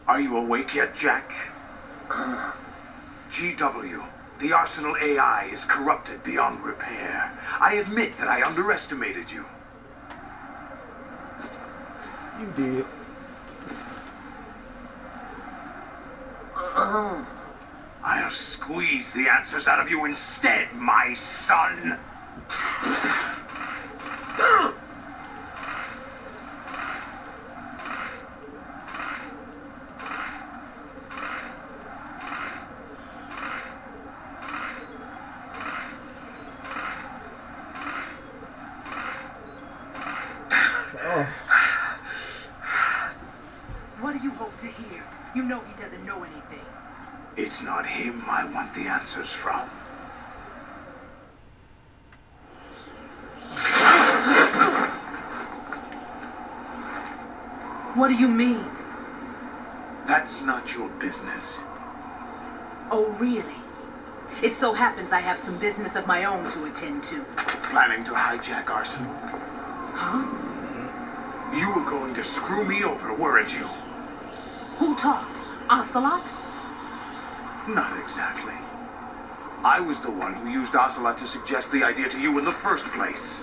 Are you awake yet, Jack? GW, the Arsenal AI is corrupted beyond repair. I admit that I underestimated you. You did. I'll squeeze the answers out of you instead, my son. What do you hope to hear? You know he doesn't know anything. It's not him I want the answers from. What do you mean? That's not your business. Oh, really? It so happens I have some business of my own to attend to. Planning to hijack Arsenal? Huh? You were going to screw me over, weren't you? Who talked? Ocelot? Not exactly. I was the one who used Ocelot to suggest the idea to you in the first place.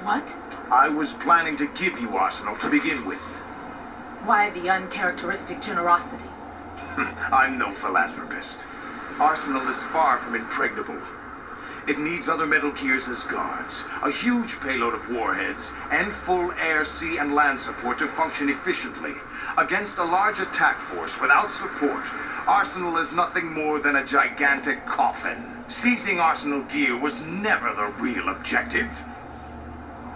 What? I was planning to give you Arsenal to begin with. Why the uncharacteristic generosity? I'm no philanthropist. Arsenal is far from impregnable. It needs other Metal Gears as guards, a huge payload of warheads, and full air, sea, and land support to function efficiently. Against a large attack force without support, Arsenal is nothing more than a gigantic coffin. Seizing Arsenal gear was never the real objective.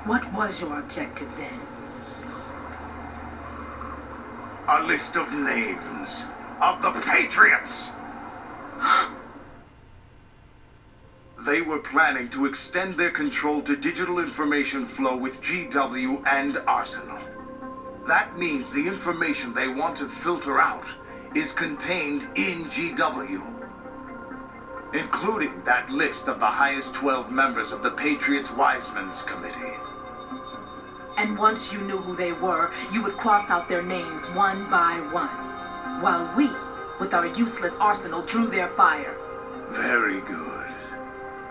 What was your objective then? A list of names of the Patriots! They were planning to extend their control to digital information flow with GW and Arsenal. That means the information they want to filter out is contained in GW, including that list of the highest 12 members of the Patriots Wiseman's Committee. And once you knew who they were, you would cross out their names one by one, while we, with our useless arsenal, drew their fire. Very good.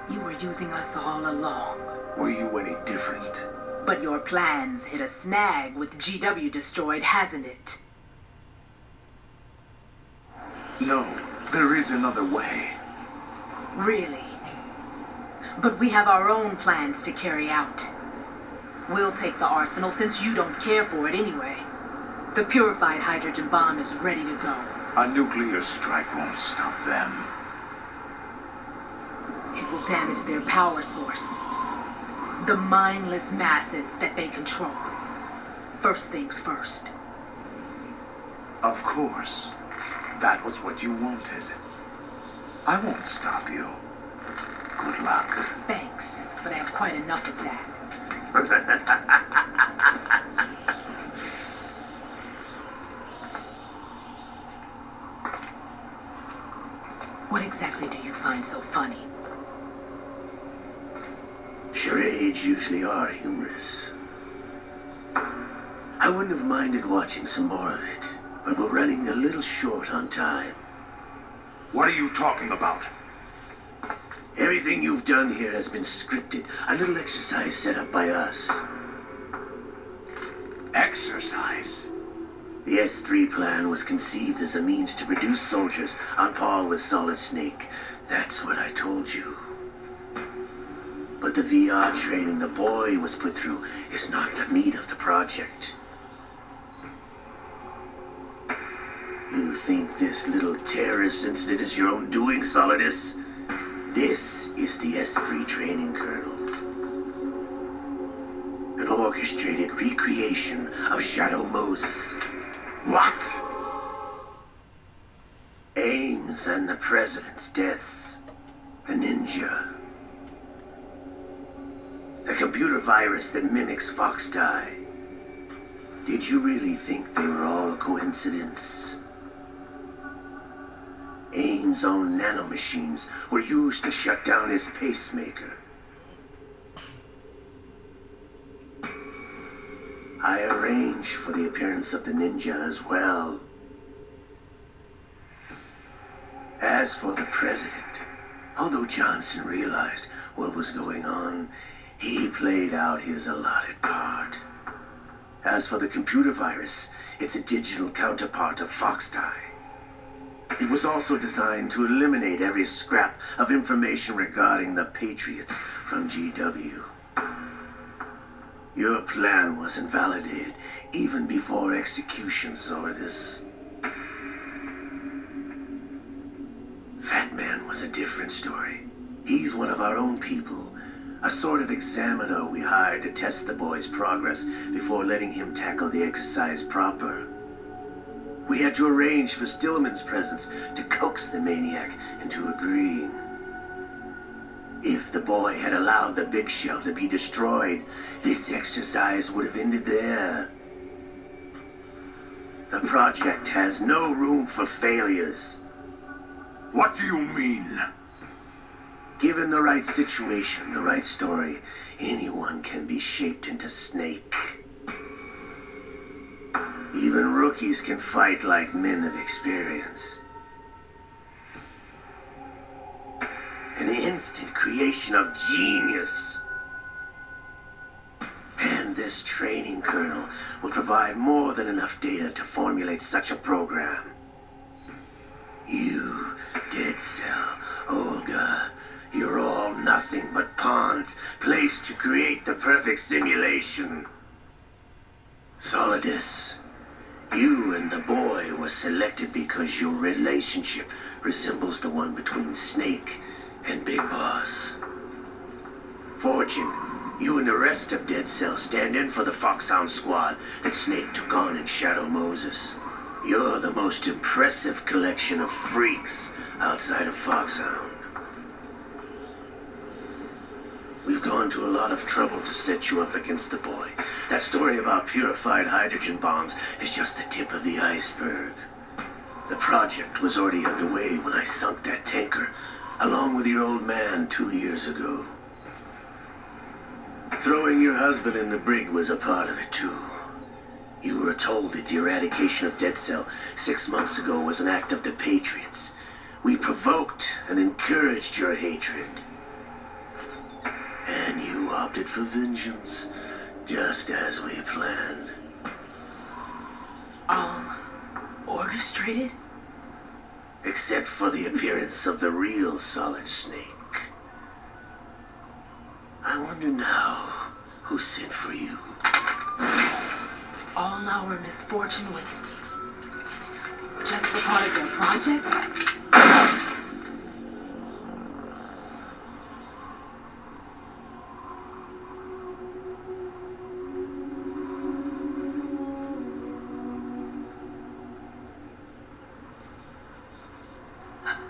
You were using us all along. Were you any different? But your plans hit a snag with GW destroyed, hasn't it? No, there is another way. Really? But we have our own plans to carry out. We'll take the arsenal since you don't care for it anyway. The purified hydrogen bomb is ready to go. A nuclear strike won't stop them. It will damage their power source. The mindless masses that they control. First things first. Of course. That was what you wanted. I won't stop you. Good luck. Thanks, but I have quite enough of that. What exactly do you find so funny? Charades usually are humorous. I wouldn't have minded watching some more of it, but we're running a little short on time. What are you talking about? Everything you've done here has been scripted. A little exercise set up by us. Exercise? The S3 plan was conceived as a means to produce soldiers on par with Solid Snake. That's what I told you. But the VR training the boy was put through is not the meat of the project. You think this little terrorist incident is your own doing, Solidus? This is the S3 training kernel. An orchestrated recreation of Shadow Moses. What? Ames and the President's deaths. The ninja. The computer virus that mimics Foxdie. Did you really think they were all a coincidence? Ames' own nanomachines were used to shut down his pacemaker. I arranged for the appearance of the ninja as well. As for the president, although Johnson realized what was going on, he played out his allotted part. As for the computer virus, it's a digital counterpart of Foxtie. It was also designed to eliminate every scrap of information regarding the Patriots from GW. Your plan was invalidated even before execution, Solidus. Fat Man was a different story. He's one of our own people, a sort of examiner we hired to test the boy's progress before letting him tackle the exercise proper. We had to arrange for Stillman's presence to coax the maniac into agreeing. If the boy had allowed the big shell to be destroyed, this exercise would have ended there. The project has no room for failures. What do you mean? Given the right situation, the right story, anyone can be shaped into Snake. Even rookies can fight like men of experience. An instant creation of genius. And this training kernel will provide more than enough data to formulate such a program. You, Dead Cell, Olga, you're all nothing but pawns placed to create the perfect simulation. Solidus, you and the boy were selected because your relationship resembles the one between Snake and Big Boss. Fortune, you and the rest of Dead Cell stand in for the Foxhound squad that Snake took on in Shadow Moses. You're the most impressive collection of freaks outside of Foxhound. We've gone to a lot of trouble to set you up against the boy. That story about purified hydrogen bombs is just the tip of the iceberg. The project was already underway when I sunk that tanker, along with your old man 2 years ago. Throwing your husband in the brig was a part of it too. You were told that the eradication of Dead Cell 6 months ago was an act of the Patriots. We provoked and encouraged your hatred. And you opted for vengeance, just as we planned. All orchestrated? Except for the appearance of the real Solid Snake. I wonder now who sent for you. All our misfortune was just a part of their project?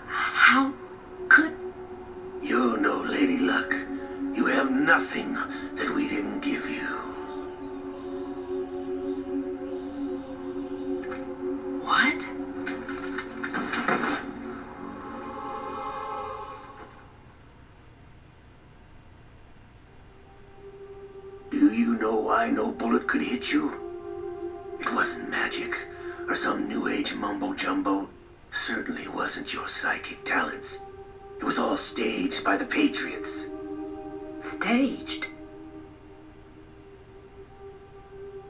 How could... You know, Lady Luck, you have nothing that we didn't give you. What? Do you know why no bullet could hit you? It wasn't magic, or some new age mumbo-jumbo. Certainly wasn't your psychic talents. It was all staged by the Patriots. Staged?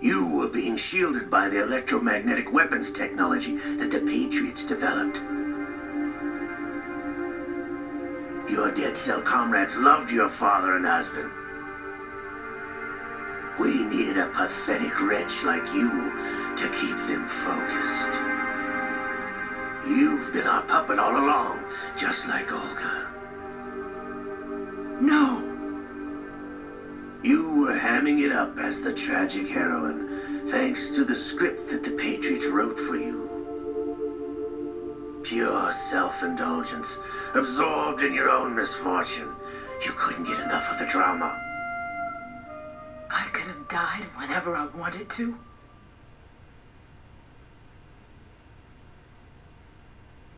You were being shielded by the electromagnetic weapons technology that the Patriots developed. Your Dead Cell comrades loved your father and husband. We needed a pathetic wretch like you to keep them focused. You've been our puppet all along, just like Olga. No. You were hamming it up as the tragic heroine, thanks to the script that the Patriots wrote for you. Pure self-indulgence, absorbed in your own misfortune. You couldn't get enough of the drama. I could have died whenever I wanted to.